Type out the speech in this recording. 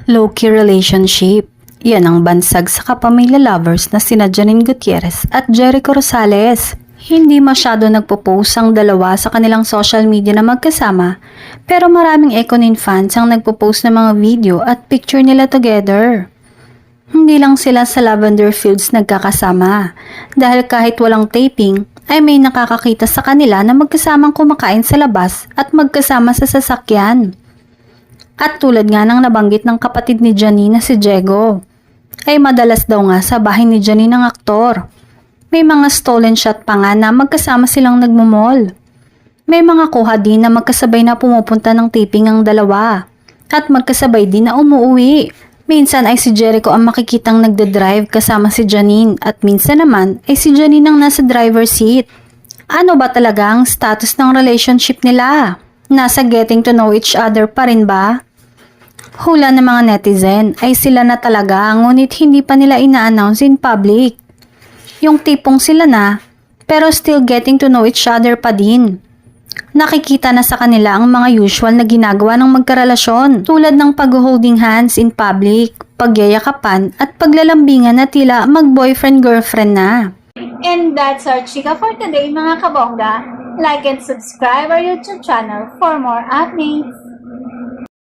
Low-key relationship. Yan ang bansag sa kapamilya lovers na sina Janine Gutierrez at Jericho Rosales. Hindi masyado nagpo-post ang dalawa sa kanilang social media na magkasama, pero maraming Ekonin fans ang nagpo-post ng mga video at picture nila together. Hindi lang sila sa Lavender Fields nagkakasama, dahil kahit walang taping, ay may nakakakita sa kanila na magkasamang kumakain sa labas at magkasama sa sasakyan. At tulad nga ng nabanggit ng kapatid ni Janine na si Diego, ay madalas daw nga sa bahay ni Janine ang aktor. May mga stolen shot pa nga na magkasama silang nagmumall. May mga kuha din na magkasabay na pumupunta ng taping ang dalawa. At magkasabay din na umuwi. Minsan ay si Jericho ang makikitang nagdadrive kasama si Janine at minsan naman ay si Janine ang nasa driver seat. Ano ba talaga ang status ng relationship nila? Nasa getting to know each other pa rin ba? Hula ng mga netizen ay sila na talaga ngunit hindi pa nila ina-announce in public. Yung tipong sila na pero still getting to know each other pa din. Nakikita na sa kanila ang mga usual na ginagawa ng magkarelasyon tulad ng pag-holding hands in public, pagyayakapan at paglalambingan na tila mag-boyfriend-girlfriend na. And that's our chika for today mga kabongga. Like and subscribe our YouTube channel for more updates.